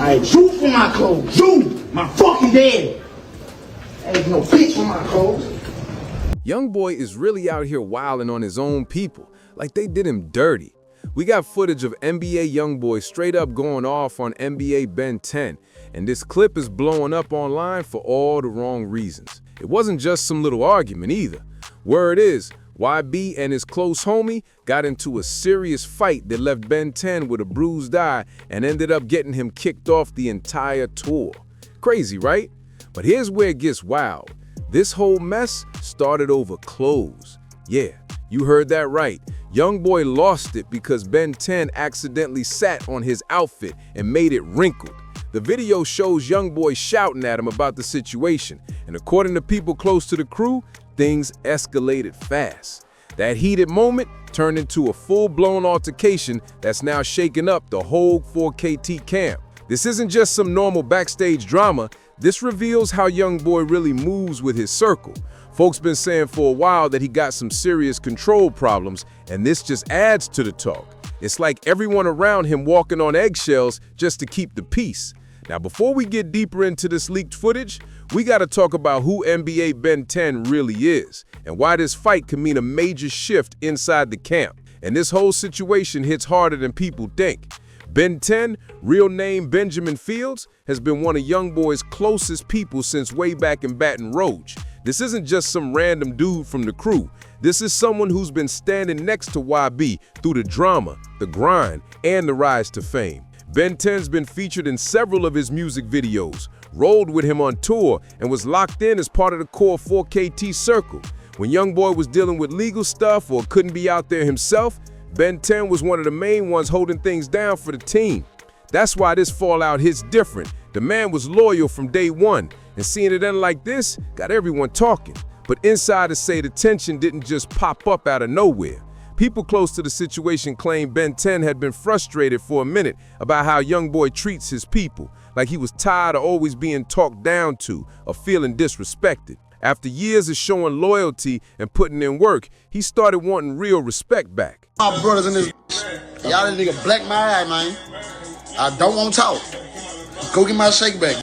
Alright, shoot for my clothes. Shoot! My fucking daddy. Ain't no bitch for my clothes. Youngboy is really out here wilding on his own people, like they did him dirty. We got footage of NBA Youngboy straight up going off on NBA Ben 10, and this clip is blowing up online for all the wrong reasons. It wasn't just some little argument either. Word is, YB and his close homie got into a serious fight that left Ben 10 with a bruised eye and ended up getting him kicked off the entire tour. Crazy, right? But here's where it gets wild. This whole mess started over clothes. Yeah, you heard that right. Youngboy lost it because Ben 10 accidentally sat on his outfit and made it wrinkled. The video shows Youngboy shouting at him about the situation, and according to people close to the crew, things escalated fast. That heated moment turned into a full-blown altercation that's now shaking up the whole 4KT camp. This isn't just some normal backstage drama. This reveals how Youngboy really moves with his circle. Folks been saying for a while that he got some serious control problems, and this just adds to the talk. It's like everyone around him walking on eggshells just to keep the peace. Now, before we get deeper into this leaked footage, we gotta talk about who NBA Ben 10 really is, and why this fight could mean a major shift inside the camp. And this whole situation hits harder than people think. Ben 10, real name Benjamin Fields, has been one of Youngboy's closest people since way back in Baton Rouge. This isn't just some random dude from the crew. This is someone who's been standing next to YB through the drama, the grind, and the rise to fame. Ben 10's been featured in several of his music videos, rolled with him on tour, and was locked in as part of the core 4KT circle. When Youngboy was dealing with legal stuff or couldn't be out there himself, Ben 10 was one of the main ones holding things down for the team. That's why this fallout hits different. The man was loyal from day one, and seeing it end like this got everyone talking. But insiders say the tension didn't just pop up out of nowhere. People close to the situation claim Ben 10 had been frustrated for a minute about how Youngboy treats his people, like he was tired of always being talked down to or feeling disrespected. After years of showing loyalty and putting in work, he started wanting real respect back. My brothers in this y'all this nigga black my eye, man. I don't want to talk. Go get my shake back.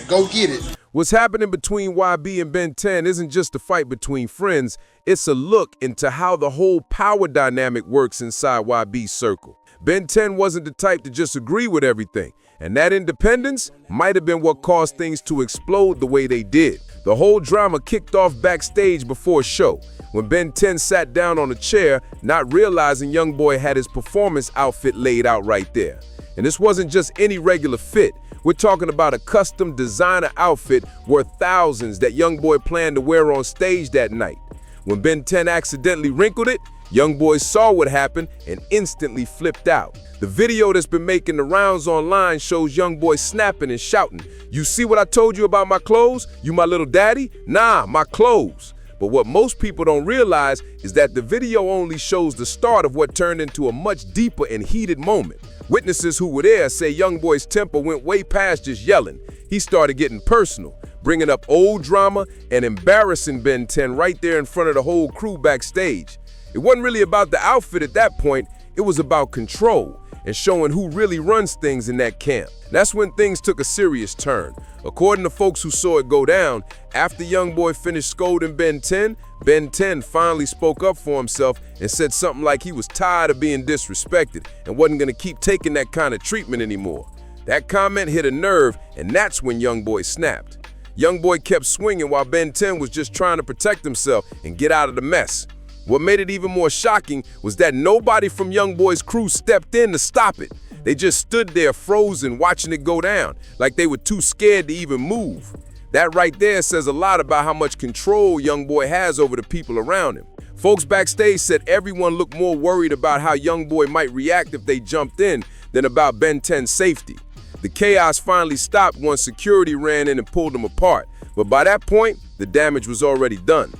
Go get it. What's happening between YB and Ben 10 isn't just a fight between friends, it's a look into how the whole power dynamic works inside YB's circle. Ben 10 wasn't the type to just agree with everything, and that independence might have been what caused things to explode the way they did. The whole drama kicked off backstage before a show, when Ben 10 sat down on a chair, not realizing Youngboy had his performance outfit laid out right there. And this wasn't just any regular fit. We're talking about a custom designer outfit worth thousands that Youngboy planned to wear on stage that night. When Ben 10 accidentally wrinkled it, Youngboy saw what happened and instantly flipped out. The video that's been making the rounds online shows Youngboy snapping and shouting, "You see what I told you about my clothes? You my little daddy? Nah, my clothes." But what most people don't realize is that the video only shows the start of what turned into a much deeper and heated moment. Witnesses who were there say Youngboy's temper went way past just yelling. He started getting personal, bringing up old drama and embarrassing Ben 10 right there in front of the whole crew backstage. It wasn't really about the outfit at that point, it was about control and showing who really runs things in that camp. That's when things took a serious turn. According to folks who saw it go down, after Youngboy finished scolding Ben 10 finally spoke up for himself and said something like he was tired of being disrespected and wasn't gonna keep taking that kind of treatment anymore. That comment hit a nerve, and that's when Youngboy snapped. Youngboy kept swinging while Ben 10 was just trying to protect himself and get out of the mess. What made it even more shocking was that nobody from Youngboy's crew stepped in to stop it. They just stood there frozen watching it go down, like they were too scared to even move. That right there says a lot about how much control Youngboy has over the people around him. Folks backstage said everyone looked more worried about how Youngboy might react if they jumped in than about Ben 10's safety. The chaos finally stopped once security ran in and pulled them apart, but by that point, the damage was already done.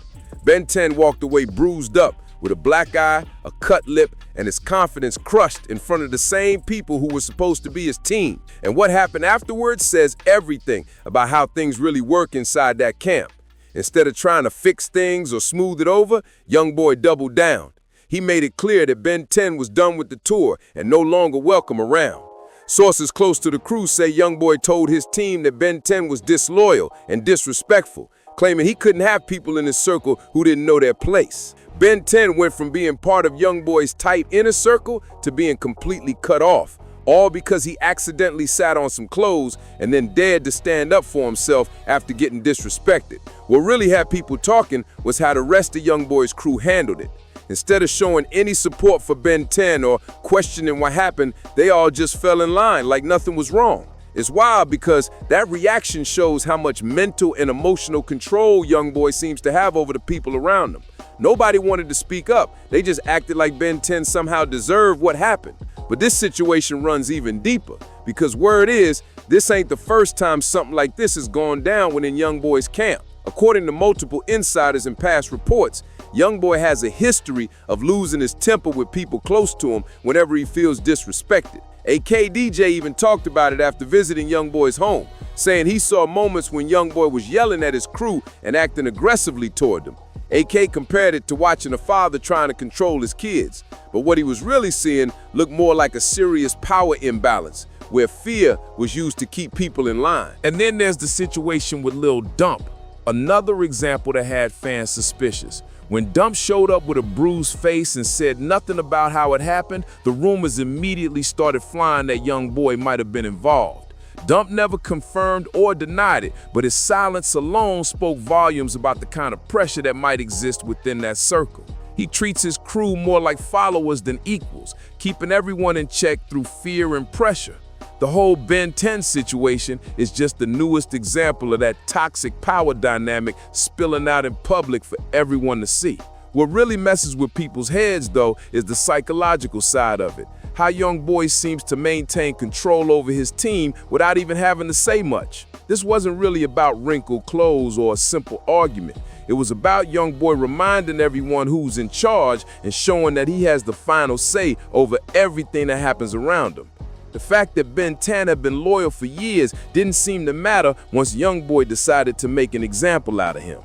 Ben 10 walked away bruised up, with a black eye, a cut lip, and his confidence crushed in front of the same people who were supposed to be his team. And what happened afterwards says everything about how things really work inside that camp. Instead of trying to fix things or smooth it over, Youngboy doubled down. He made it clear that Ben 10 was done with the tour and no longer welcome around. Sources close to the crew say Youngboy told his team that Ben 10 was disloyal and disrespectful, claiming he couldn't have people in his circle who didn't know their place. Ben 10 went from being part of Youngboy's tight inner circle to being completely cut off, all because he accidentally sat on some clothes and then dared to stand up for himself after getting disrespected. What really had people talking was how the rest of Youngboy's crew handled it. Instead of showing any support for Ben 10 or questioning what happened, they all just fell in line like nothing was wrong. It's wild because that reaction shows how much mental and emotional control Youngboy seems to have over the people around him. Nobody wanted to speak up. They just acted like Ben 10 somehow deserved what happened. But this situation runs even deeper, because word is, this ain't the first time something like this has gone down within Youngboy's camp. According to multiple insiders and past reports, Youngboy has a history of losing his temper with people close to him whenever he feels disrespected. AK DJ even talked about it after visiting Youngboy's home, saying he saw moments when Youngboy was yelling at his crew and acting aggressively toward them. AK compared it to watching a father trying to control his kids, but what he was really seeing looked more like a serious power imbalance, where fear was used to keep people in line. And then there's the situation with Lil Dump, another example that had fans suspicious. When Dump showed up with a bruised face and said nothing about how it happened, the rumors immediately started flying that Youngboy might have been involved. Dump never confirmed or denied it, but his silence alone spoke volumes about the kind of pressure that might exist within that circle. He treats his crew more like followers than equals, keeping everyone in check through fear and pressure. The whole Ben 10 situation is just the newest example of that toxic power dynamic spilling out in public for everyone to see. What really messes with people's heads, though, is the psychological side of it. How Youngboy seems to maintain control over his team without even having to say much. This wasn't really about wrinkled clothes or a simple argument. It was about Youngboy reminding everyone who's in charge and showing that he has the final say over everything that happens around him. The fact that Ben 10 had been loyal for years didn't seem to matter once Youngboy decided to make an example out of him.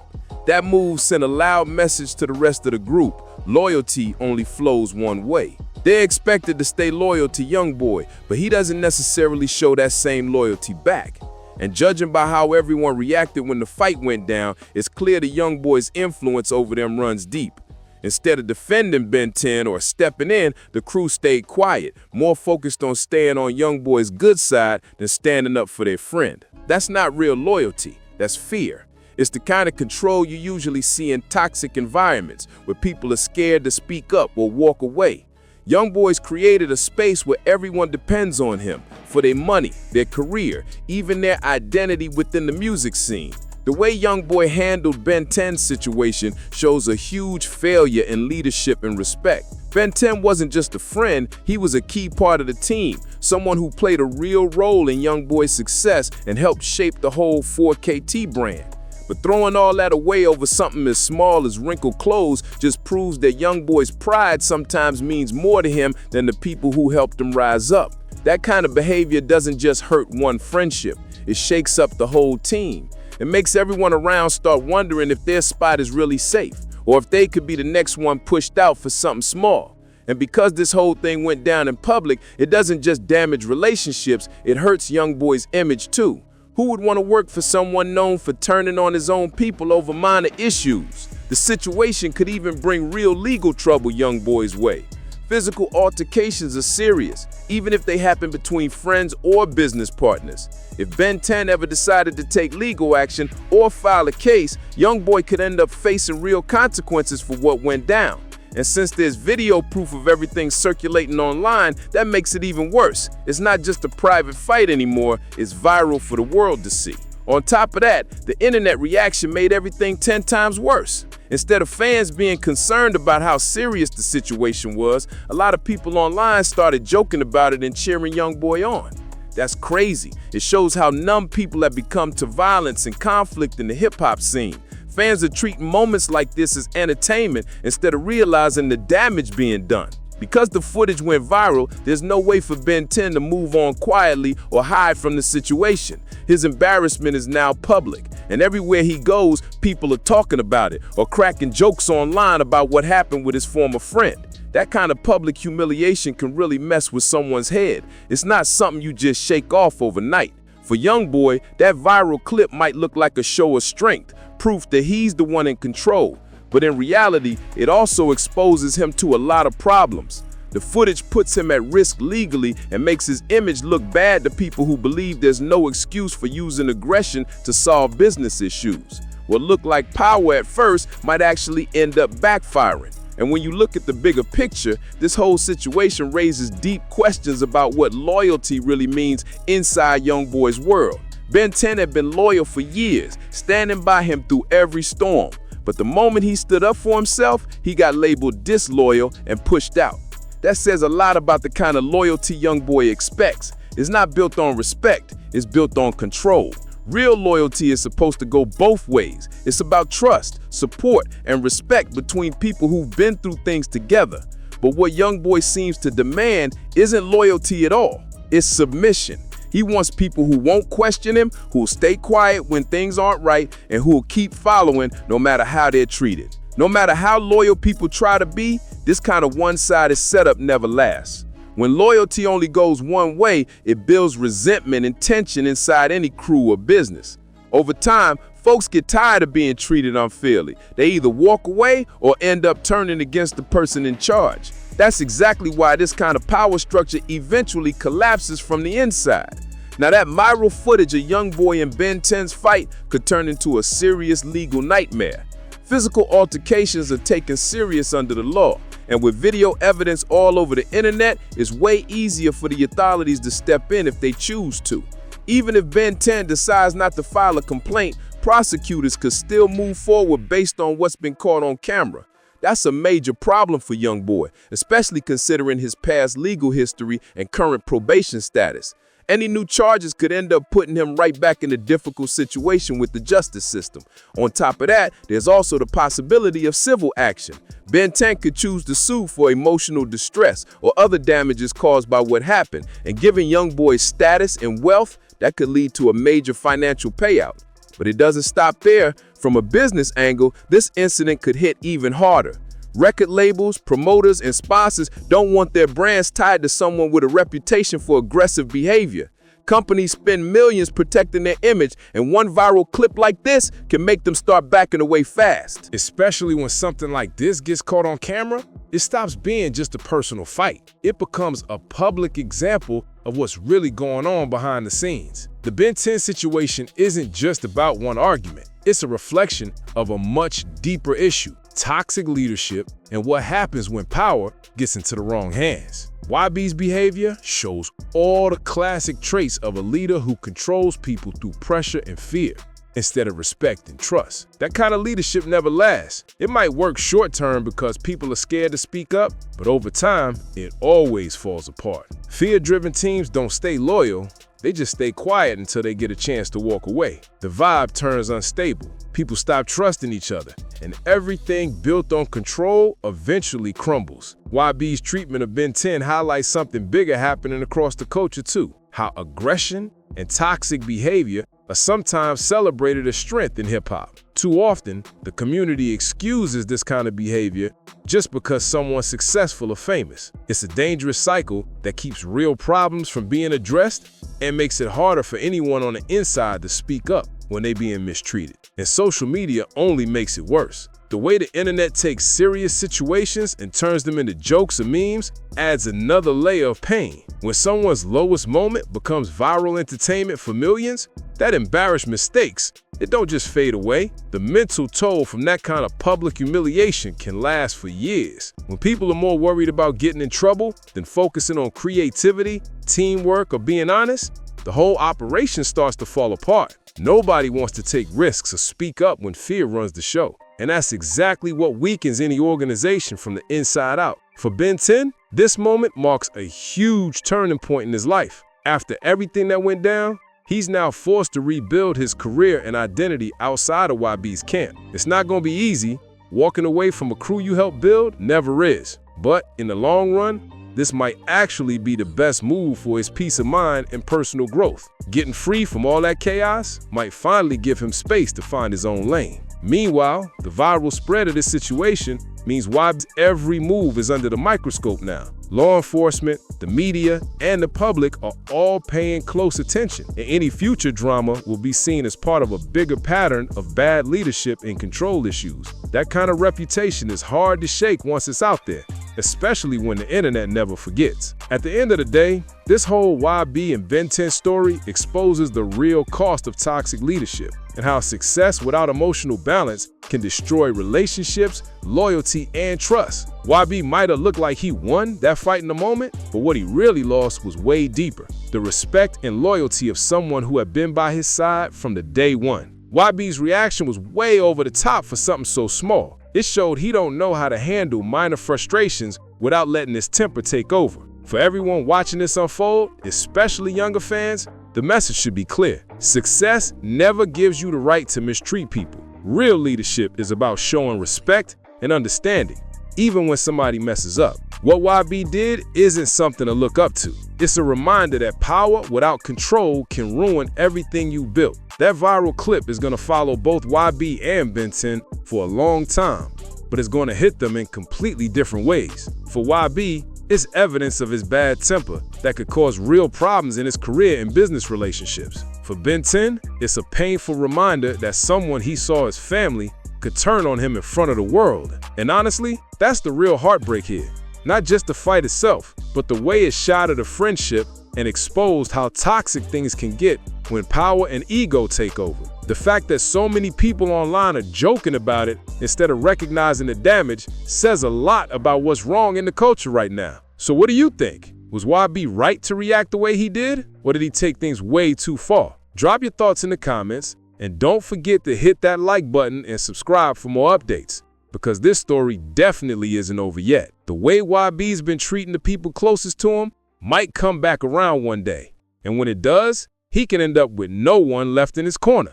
That move sent a loud message to the rest of the group: loyalty only flows one way. They're expected to stay loyal to Youngboy, but he doesn't necessarily show that same loyalty back. And judging by how everyone reacted when the fight went down, it's clear the Youngboy's influence over them runs deep. Instead of defending Ben 10 or stepping in, the crew stayed quiet, more focused on staying on Youngboy's good side than standing up for their friend. That's not real loyalty, that's fear. It's the kind of control you usually see in toxic environments, where people are scared to speak up or walk away. Youngboy's created a space where everyone depends on him for their money, their career, even their identity within the music scene. The way Youngboy handled Ben 10's situation shows a huge failure in leadership and respect. Ben 10 wasn't just a friend, he was a key part of the team, someone who played a real role in Youngboy's success and helped shape the whole 4KT brand. But throwing all that away over something as small as wrinkled clothes just proves that Youngboy's pride sometimes means more to him than the people who helped him rise up. That kind of behavior doesn't just hurt one friendship, it shakes up the whole team. It makes everyone around start wondering if their spot is really safe, or if they could be the next one pushed out for something small. And because this whole thing went down in public, it doesn't just damage relationships, it hurts Youngboy's image too. Who would want to work for someone known for turning on his own people over minor issues? The situation could even bring real legal trouble Youngboy's way. Physical altercations are serious, even if they happen between friends or business partners. If Ben 10 ever decided to take legal action or file a case, Youngboy could end up facing real consequences for what went down. And since there's video proof of everything circulating online, that makes it even worse. It's not just a private fight anymore, it's viral for the world to see. On top of that, the internet reaction made everything 10 times worse. Instead of fans being concerned about how serious the situation was, a lot of people online started joking about it and cheering Youngboy on. That's crazy. It shows how numb people have become to violence and conflict in the hip-hop scene. Fans are treating moments like this as entertainment instead of realizing the damage being done. Because the footage went viral, there's no way for Ben 10 to move on quietly or hide from the situation. His embarrassment is now public, and everywhere he goes, people are talking about it or cracking jokes online about what happened with his former friend. That kind of public humiliation can really mess with someone's head. It's not something you just shake off overnight. For Youngboy, that viral clip might look like a show of strength, proof that he's the one in control. But in reality, it also exposes him to a lot of problems. The footage puts him at risk legally and makes his image look bad to people who believe there's no excuse for using aggression to solve business issues. What looked like power at first might actually end up backfiring. And when you look at the bigger picture, this whole situation raises deep questions about what loyalty really means inside Youngboy's world. Ben 10 had been loyal for years, standing by him through every storm. But the moment he stood up for himself, he got labeled disloyal and pushed out. That says a lot about the kind of loyalty Youngboy expects. It's not built on respect, it's built on control. Real loyalty is supposed to go both ways. It's about trust, support, and respect between people who've been through things together. But what Youngboy seems to demand isn't loyalty at all. It's submission. He wants people who won't question him, who'll stay quiet when things aren't right, and who'll keep following no matter how they're treated. No matter how loyal people try to be, this kind of one-sided setup never lasts. When loyalty only goes one way, it builds resentment and tension inside any crew or business. Over time, folks get tired of being treated unfairly. They either walk away or end up turning against the person in charge. That's exactly why this kind of power structure eventually collapses from the inside. Now, that viral footage of Youngboy and Ben 10's fight could turn into a serious legal nightmare. Physical altercations are taken serious under the law, and with video evidence all over the internet, it's way easier for the authorities to step in if they choose to. Even if Ben 10 decides not to file a complaint, prosecutors could still move forward based on what's been caught on camera. That's a major problem for Youngboy, especially considering his past legal history and current probation status. Any new charges could end up putting him right back in a difficult situation with the justice system. On top of that, there's also the possibility of civil action. Ben 10 could choose to sue for emotional distress or other damages caused by what happened, and given Youngboy's status and wealth, that could lead to a major financial payout. But it doesn't stop there. From a business angle, this incident could hit even harder. Record labels, promoters, and sponsors don't want their brands tied to someone with a reputation for aggressive behavior. Companies spend millions protecting their image, and one viral clip like this can make them start backing away fast. Especially when something like this gets caught on camera, it stops being just a personal fight. It becomes a public example of what's really going on behind the scenes. The Ben 10 situation isn't just about one argument. It's a reflection of a much deeper issue: toxic leadership and what happens when power gets into the wrong hands. YB's behavior shows all the classic traits of a leader who controls people through pressure and fear instead of respect and trust. That kind of leadership never lasts. It might work short term because people are scared to speak up, but over time, it always falls apart. Fear-driven teams don't stay loyal. They just stay quiet until they get a chance to walk away. The vibe turns unstable. People stop trusting each other, and everything built on control eventually crumbles. YB's treatment of Ben 10 highlights something bigger happening across the culture too: how aggression and toxic behavior are sometimes celebrated as strength in hip-hop. Too often, the community excuses this kind of behavior just because someone's successful or famous. It's a dangerous cycle that keeps real problems from being addressed and makes it harder for anyone on the inside to speak up when they're being mistreated. And social media only makes it worse. The way the internet takes serious situations and turns them into jokes or memes adds another layer of pain. When someone's lowest moment becomes viral entertainment for millions, that embarrassed mistakes, it don't just fade away. The mental toll from that kind of public humiliation can last for years. When people are more worried about getting in trouble than focusing on creativity, teamwork, or being honest, the whole operation starts to fall apart. Nobody wants to take risks or speak up when fear runs the show. And that's exactly what weakens any organization from the inside out. For Ben 10, this moment marks a huge turning point in his life. After everything that went down, he's now forced to rebuild his career and identity outside of YB's camp. It's not going to be easy. Walking away from a crew you helped build never is. But in the long run, this might actually be the best move for his peace of mind and personal growth. Getting free from all that chaos might finally give him space to find his own lane. Meanwhile, the viral spread of this situation means YB's every move is under the microscope now. Law enforcement, the media, and the public are all paying close attention, and any future drama will be seen as part of a bigger pattern of bad leadership and control issues. That kind of reputation is hard to shake once it's out there, especially when the internet never forgets. At the end of the day, this whole YB and Ben 10 story exposes the real cost of toxic leadership and how success without emotional balance can destroy relationships, loyalty, and trust. YB might have looked like he won that fight in the moment, but what he really lost was way deeper: the respect and loyalty of someone who had been by his side from the day one. YB's reaction was way over the top for something so small. It showed he don't know how to handle minor frustrations without letting his temper take over. For everyone watching this unfold, especially younger fans, the message should be clear. Success never gives you the right to mistreat people. Real leadership is about showing respect and understanding, even when somebody messes up. What YB did isn't something to look up to. It's a reminder that power without control can ruin everything you built. That viral clip is going to follow both YB and Ben 10 for a long time, but it's going to hit them in completely different ways. For YB, it's evidence of his bad temper that could cause real problems in his career and business relationships. For Ben 10, it's a painful reminder that someone he saw as family could turn on him in front of the world. And honestly, that's the real heartbreak here. Not just the fight itself, but the way it shattered a friendship and exposed how toxic things can get when power and ego take over. The fact that so many people online are joking about it instead of recognizing the damage says a lot about what's wrong in the culture right now. So what do you think? Was YB right to react the way he did? Or did he take things way too far? Drop your thoughts in the comments, and don't forget to hit that like button and subscribe for more updates, because this story definitely isn't over yet. The way YB's been treating the people closest to him might come back around one day, and when it does, he can end up with no one left in his corner.